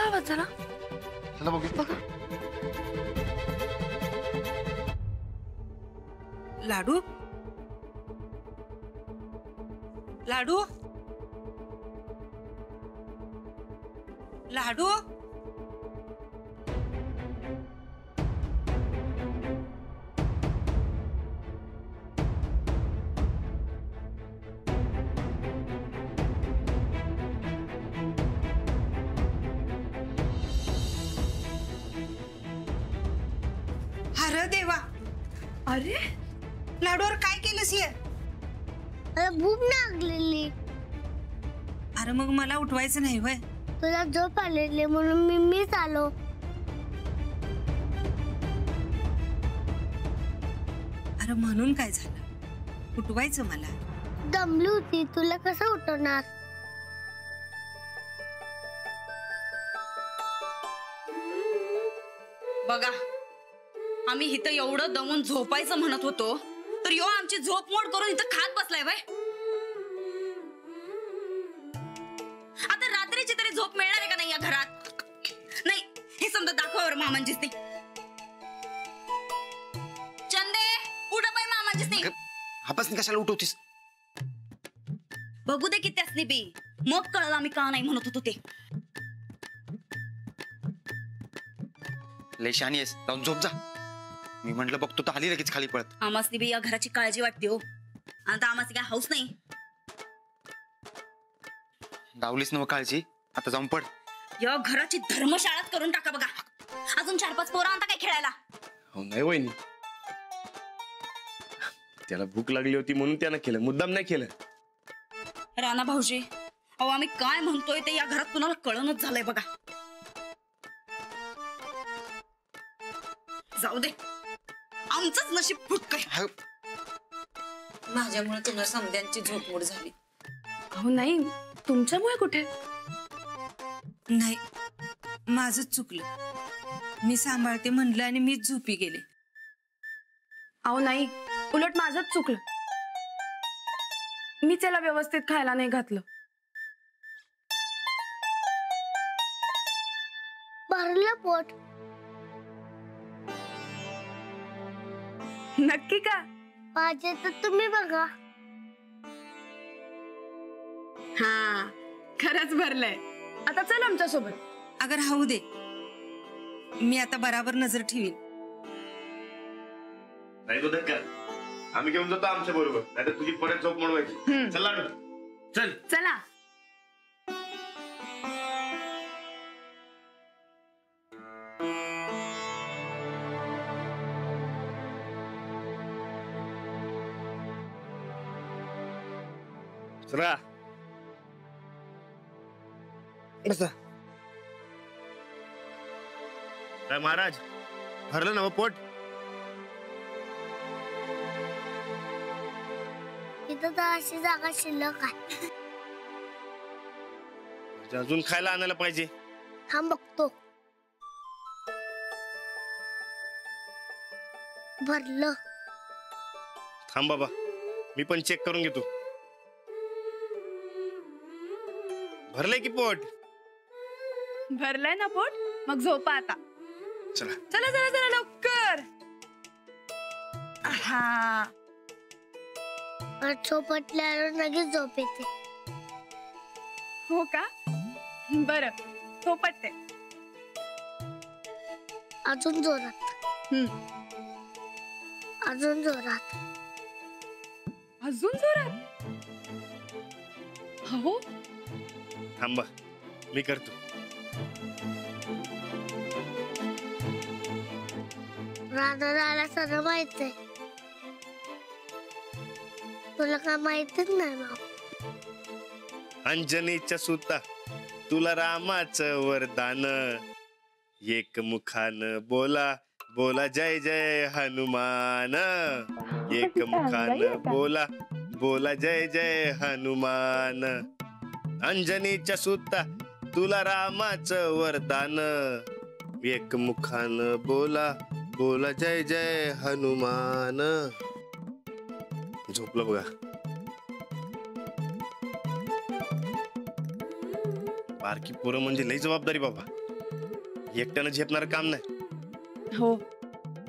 आवाज झाला? चला बघा. लाडू लाडू लाडू अरे देवा. अरे लाडूवर काय केलंस ये? भूक लागलेली. अरे मग मला उठवायचं नाही होय? तुला झोप आलेली म्हणून मीच आलो. अरे म्हणून काय झालं? उठवायचं मला. दमली होती, तुला कसं उठवणार? बघा, आम्ही इथं एवढं दमून झोपायचं म्हणत होतो तर यो आमची झोप मोड करून इथं खात बसलाय बाय. आता रात्रीची तरी झोप मिळणार आहे का नाही या घरात? नाही, हे समजा दाखवावर मामांचीच ती. चंदे उठ बाई, मामांचीच ती. हापासनी कशाला उठवतीस? बघू दे की त्यासनी बी, मग कळलं आम्ही का नाही म्हणत होतो ते. लय शहाणी आहेस, जाऊन झोप जा. मी म्हंटल बघतो तर आली लगेच खाली पळत. आमासनी बी या घराची काळजी वाटते हो. आता आमासनी काय हाऊस नाही. दावलीस ना काळजी, आता जाऊन पड. या घराची धर्मशाळाच करून टाका बघा. अजून 4-5 पोरं आणता काय खेळायला? हो नाही वहिनी, त्याला भूक लागली होती म्हणून त्यानं केलं, मुद्दाम नाही केलं. राणा भाऊजी, अहो आम्ही काय म्हणतोय ते या घरात कुणाला कळणच झालंय बघा. जाऊ दे, आमचंच नशीब फुटकय. माझ्यामुळे तुला समद्यांची झोपमोड झाली. अहो नाही, तुमच्यामुळे कुठे? नाही, माझंच चुकलं. मी सांभाळते म्हणलं आणि मीच झोपी गेले. अहो नाही, उलट माझंच चुकलं. मी त्याला व्यवस्थित खायला नाही घातलं. भरलं पोट. नक्की का? पाहिजे तर तुम्ही बघा. हा, खरंच भरलंय. आता चल आमच्या सोबत. अगर राहू दे, मी आता बराबर नजर ठेवीन. नाही तो धक्का, आम्ही घेऊन जातो आमच्या बरोबर, नाही तर तुझी परत झोप मोडवायची. चल लाडू, चल. चला. चला बसा. काय महाराज, भरलं ना पोट? इथं तर अशी जागा शिल्लक आहे. अजून खायला आणायला पाहिजे. हा बघतो. भरलं. थांब बाबा, मी पण चेक करून घेतो. भरलंय की पोट? भरलंय ना पोट, मग झोपा आता. चला चला चला चला लवकर. हा, झोपटल्यावर लगेच झोप येते. हो का? बरं, झोपते. अजून जोरात. अजून जोरात. अजून जोरात. हो, थांबा, मी करतो. राधाला सगळं माहित आहे. तुला काय माहितच नाही मग. अंजनीच्या सुता, तुला रामाचं वरदान. एक मुखान बोला बोला जय जय हनुमान. एक मुखान बोला बोला जय जय हनुमान. अंजनीच्या सुता, तुला रामाचं वरदान. एक मुखान बोला बोला जय जय हनुमान. झोपलं बघा. बारकी पोरं म्हणजे लई जबाबदारी बाबा. एकट्यानं झेपणार काम नाही. हो,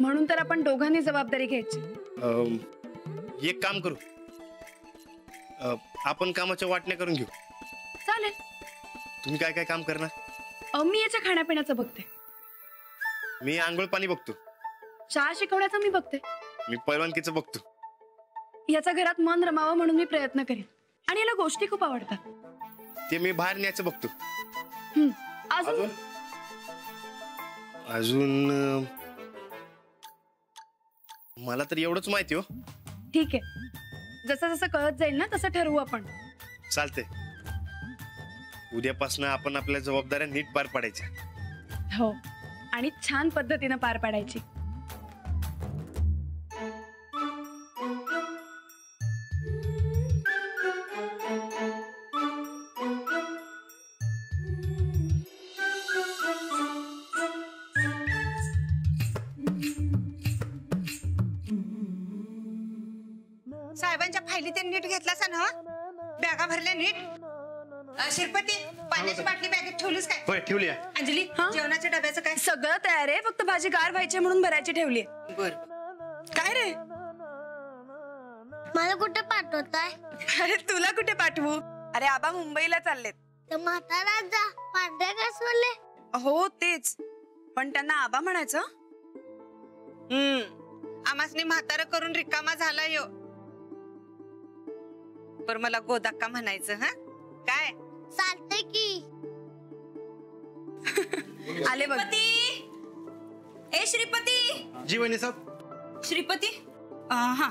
म्हणून तर आपण दोघांनी जबाबदारी घ्यायची. एक काम करू, आपण कामाच्या वाटण्या करून घेऊ. चालेल. तुम्ही काय काय काम करणार? मी याच्या खाण्यापिण्याचं बघते. मी आंघोळ पाणी बघतो. चहा शिकवण्याचं मी बघते. मी पैलवानकीचं बघतो. याचा घरात मन रमावं म्हणून मी प्रयत्न करेन. आणि याला गोष्टी खूप आवडतात. ते मी बाहेर न्यायचं बघतो. अजून अजून मला तर एवढंच माहिती हो. ठीक आहे, जसं जसं कळत जाईल ना तसं ठरवू आपण. चालते. उद्यापासून आपण आपल्या जबाबदाऱ्या नीट पार पाडायच्या. हो, आणि छान पद्धतीनं पार पाडायची. साहेबांच्या फायली ते नीट घेतलास ना? बॅगा भरल्या नीट? शिरपती, पाण्याची बाटली बॅगेत ठेवलीस काय? होय, ठेवली. अंजली, जेवणाच्या डब्याचं काय? सगळं तयार आहे, फक्त भाजी गार व्हायची म्हणून भरायची ठेवली. बर. काय रे? मला कुठे पाठवताय? अरे तुला कुठे पाठवू? अरे आबा मुंबईला चाललेत. तर म्हातारा जा पांढऱ्या कासवले. हो तेच, पण त्यांना आबा म्हणायचं. आमासनी म्हातारं करून रिकामा झाला यो. पर मला गोदाक्का म्हणायचं. हा काय? चालतंय की. आले बघ. ए श्रीपती. जीवनी साहेब. श्रीपती, हा,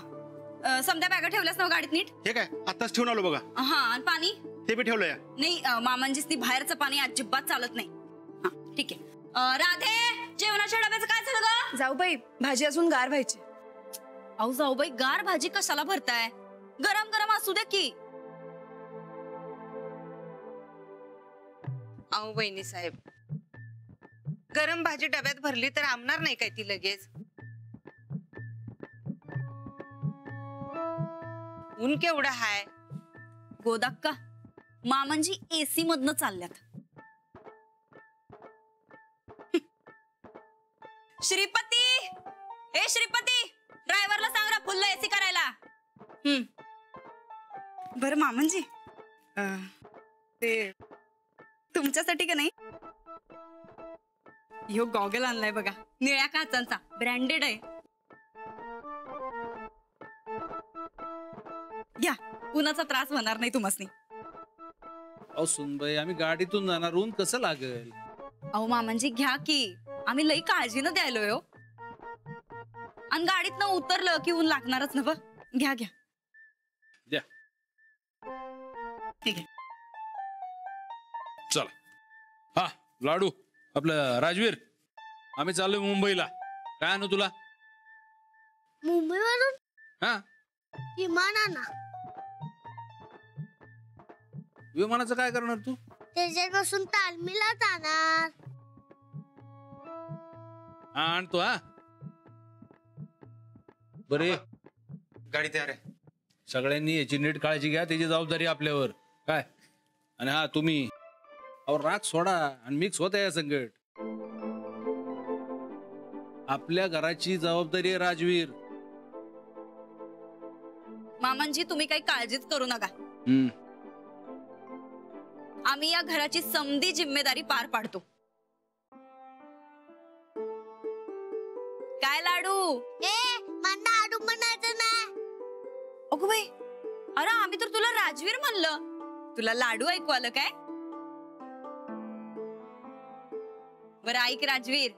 समजा बॅगा ठेवल्यास ना गाडीत नीट? हे काय आताच ठेवून आलो बघा. हा, आणि पाणी ते बी ठेवलंय. नाही, मामांजीच ती बाहेरचं पाणी अजिबात चालत नाही. हा ठीक आहे. राधे, जेवणाच्या डब्याचं काय झालं ग? जाऊ बाई, भाजी अजून गार व्हायची. अहो जाऊ बाई, गार भाजी कशाला भरताय? गरम गरम असू द्या की. अहो वहिनी साहेब, गरम भाजी डब्यात भरली तर आमणार नाही काय ती लगेच? ऊन केवढं हाय. गोदाक्का, मामांजी एसी मधनं चालल्यात. श्रीपती, ए श्रीपती, ड्रायव्हरला सांग रा फुल्ल एसी करायला. बर मामांजी, ते तुमच्यासाठी का नाही ह्यो गॉगल आणलाय बघा, निळ्या काचांचा, ब्रँडेड आहे. घ्या, उन्हाचा त्रास होणार नाही तुम्हासनी. अहो सुनबाई, आम्ही गाडीतून जाणार, ऊन कसं लागेल? अहो मामांजी घ्या की, आम्ही लई काळजीनं द्यायलोय हो. आणि गाडीतनं उतरलं की ऊन लागणारच ना. घ्या घ्या. द्या. ठीक आहे. चला. हा लाडू, आपलं राजवीर, आम्ही चाललोय मुंबईला. काय आणू तुला? मुंबईवरून हा, विमानाना. विमानाचं काय करणार तू? त्याच्यापासून तालमीला जाणार. हा आणतो. हा बरे, गाडी तयार आहे. सगळ्यांनी याची नीट काळजी घ्या, त्याची जबाबदारी आपल्यावर. काय? आणि हा तुम्ही राग सोडा आणि मिक्स होता या संकट. आपल्या घराची जबाबदारी आहे राजवीर. मामांजी तुम्ही काही काळजीच करू नका. आम्ही या घराची समधी जिम्मेदारी पार पाडतो. काय लाडू? मला लाडू म्हणायचं नाही. अगो बाई, अरे आम्ही तर तुला राजवीर म्हणलं, तुला लाडू ऐकू आलं काय? बरं ऐक राजवीर,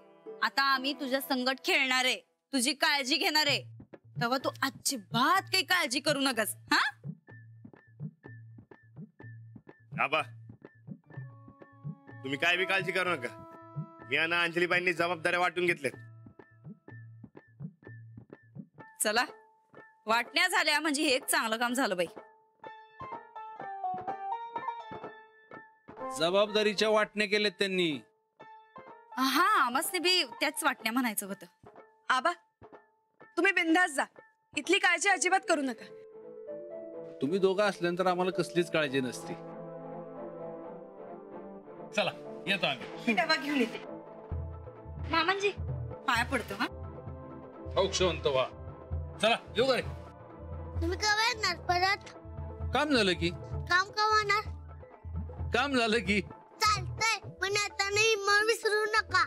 आता आम्ही तुझ्या संगट खेळणार आहे, तुझी काळजी घेणार आहे, तेव्हा तू अजिबात काही काळजी करू नकस. हा आबा, तुम्ही काय बी काळजी करू नका. मी आणि अंजलीबाईंनी जबाबदाऱ्या वाटून घेतल्यात. चला, वाटण्या झाल्या म्हणजे हे एक चांगलं काम झालं बाई. जबाबदारीच्या वाटण्या केल्यात त्यांनी. हा, आम्हासनी बी त्याच वाटण्या म्हणायचं होतं. आबा, तुम्ही बिंदास जा, इथली काळजी अजिबात करू नका. तुम्ही दोघं असल्यानंतर आम्हाला कसलीच काळजी नसते. चला येतो आम्ही. डबा घेऊन येते. मामांजी पाया पडतो हा. औक्षवंत व्हा. चला येऊ घरी. तुम्ही केव्हा येणार परत? काम झालं की. काम केव्हा होणार? काम झालं की. चालतंय पण आता नाही मग विसरू नका.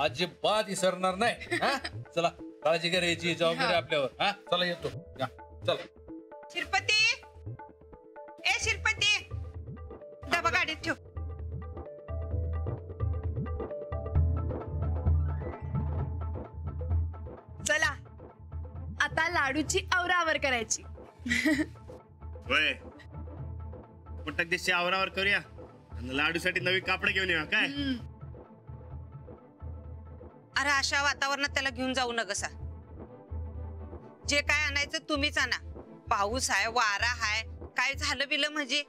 अजिबात विसरणार नाही. हा चला काळजी करायची जबाबदारी आपल्यावर. हा चला येतो. या चला. शिरपती ए शिरपती डबा गाडीत ठेव. चला आता लाडूची आवरावर करायची. होय पटक दिवशी आवरावर करूया आणि लाडूसाठी नवी कापड घेऊन येऊया काय. अरे अशा वातावरणात त्याला घेऊन जाऊ नकसा. जे काय आणायचं तुम्हीच आणा. पाऊस आहे वारा आहे काय झालं बिलं म्हणजे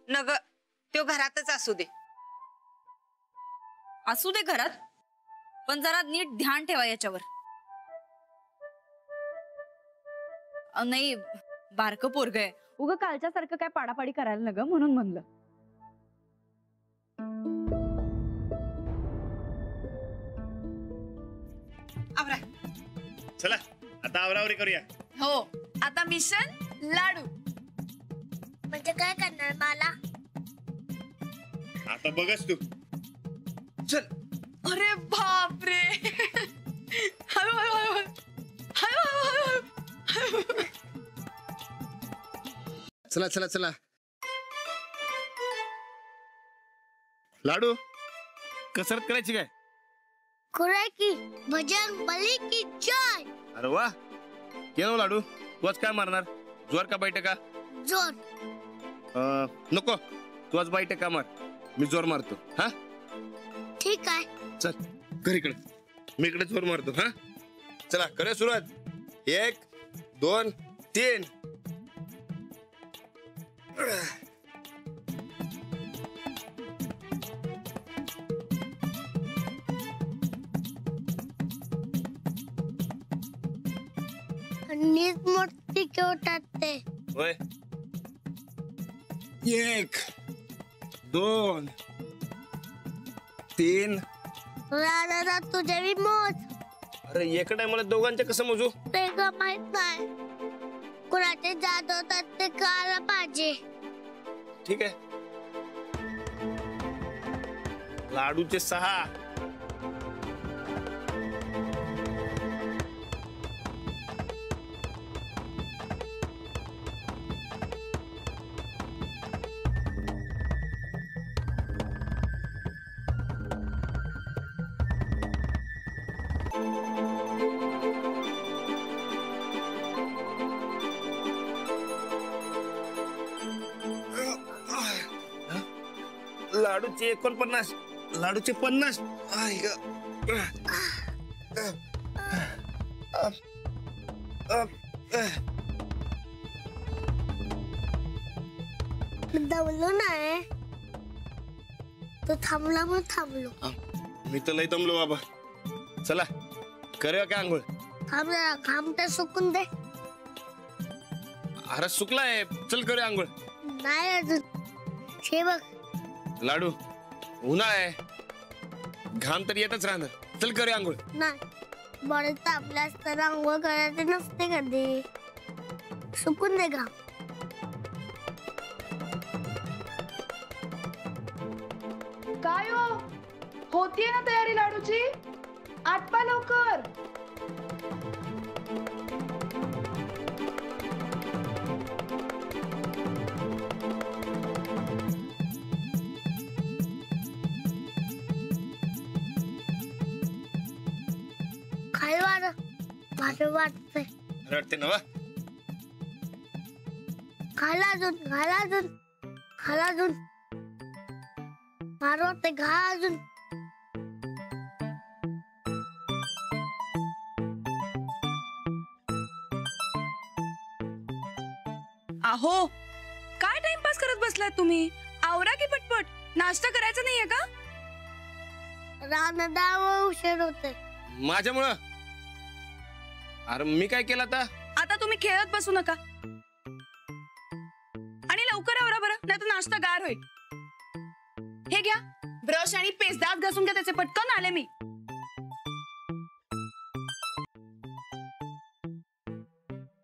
नग तो घरातच असू दे. असू दे घरात पण जरा नीट ध्यान ठेवा याच्यावर. नाही बारकं पोरग आहे उग कालच्या सारखं काय पाडापाडी करायला न ग म्हणून म्हणलं. आवरा. चला आता आवरावरी करूया. हो आता मिशन लाडू. म्हणजे काय करणार मला? आता बघच तू. चल. अरे बापरे. हळू हळू हळू हळू हळू हळू. चला चला चला. लाडू कसरत करायची काय. खुराय की बजरंग बली की जय. अरे वा केलं लाडू. तू आज काय मारणार जोर का बैठक का. जोर. नको तू आज बैठक का मार. मी जोर मारतो. हा ठीक आहे. चल कर इकडे. मी इकडे जोर मारतो. हा चला करूया सुरुवात. 1 2 3. नीट मोठी केवटात ते. होय 1 2 3. राधा तुझ्या बी मोज. अरे एका टायमाला दोघांचे कसं मोजू. ते का माहित नाही. कुणाचे जात होतात ते कळायला पाहिजे. ठीक आहे. लाडूचे 6. लाडूचे 49. लाडूचे 50. आई ग. दमलो नाही. तो थांबला मग थांबलो. मी तर लय दमलो बाबा. चला करूया काय आंघोळ. थांब जरा घाम तर सुकून दे. अरे सुकलाय. चल करूया आंघोळ. नाही अजून. हे बघ लाडू उन्हाळा आहे. घाम तर येतच राहणार. चल करूया आंघोळ. नाही बरं तापल्यास तर आंघोळ करायचे नसते कधी. सुकून दे घाम. काय हो होतीये ना तयारी लाडूची. आटपा लवकर. खाय वाढ माझं वाटतंय. वाटते ना वा. खाला अजून खाला अजून खाला अजून. मारो ते घा अजून. अहो काय टाइमपास करत बसलाय तुम्ही. आवरा की पटपट. नाश्ता करायचा नाहीये का. रानदाव उशीर होते. माझ्यामुळं. अरे मी काय केलं आता. आता तुम्ही खेळत बसू नका आणि लवकर आवरा बरं नाही तर नाश्ता गार होईल. हे घ्या ब्रश आणि पेस्ट दात घासून घ्या त्याचे, पटकन आले मी.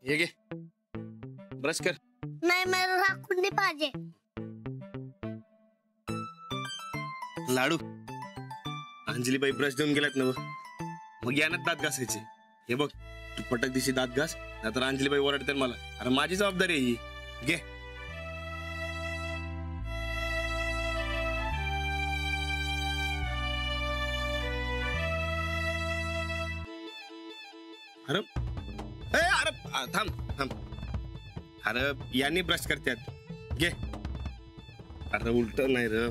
हे घे ब्रश कर. नाही मला राखून नाही पाहिजे. लाडू अंजलीबाई ब्रश देऊन गेल्यात ना मग यानं दात घासायचे. हे बघ तू पटक दिशी दात घास, नाहीतर अंजलीबाई ओरडते मला. अरे माझी जबाबदारी आहे ही. घे. अरे अरे थांब थांब. अरे यांनी ब्रश करतात. घे. अरे उलट नाही र.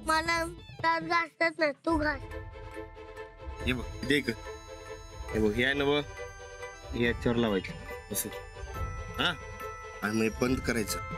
मला दात घासतात ना, तू घास. हे बघ दे का. हे बघ हे आहे ना बघ, हे याच्यावर लावायचं असं. हा आणि मग बंद करायचं.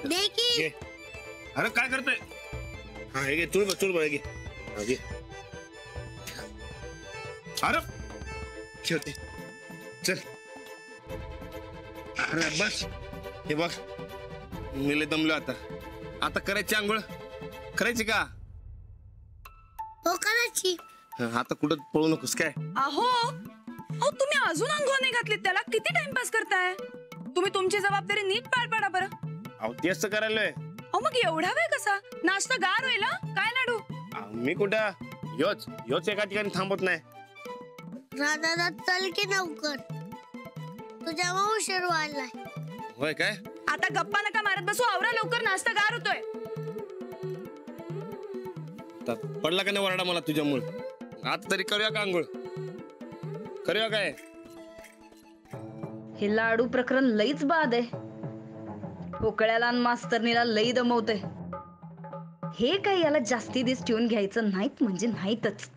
दे की. घे. अरे काय करतोय. हा हे घे. चुळ बघ घे. हा, घे. अरे ठेवते. चल. अरे बस. हे बघ मी लय दमलो आता. आता करायची आंघोळ. करायची का. हो करायची. आता कुठं पळू नकोस काय. अहो अहो तुम्ही अजून अंघोळ नाही घातलीत, त्याला किती टाइमपास करताय तुम्ही. तुमची जबाबदारी नीट पार पाडा बरं. अहो तेच तर करायला. अहो मग एवढा वेळ कसा. नाश्ता गार होईल हा? काय लाडू. मी कुठं योच एका ठिकाणी थांबत नाही. राधा चल की लवकर, तुझ्या उशीर व्हायलाय. होय काय. आता गप्पा नका मारत बसू, आवरा लवकर, नाश्ता गार होतोय. आता पडला का नाही वरडा मला तुझ्यामुळे. आता तरी करूया का आंघोळ. करूया काय. हे लाडू प्रकरण लईच बाद आहे. पोकळ्याला आणि मास्तरनीला लई दमवतंय. हे काही याला जास्ती दिवस ठेवून घ्यायचं नाहीत म्हणजे नाहीतच.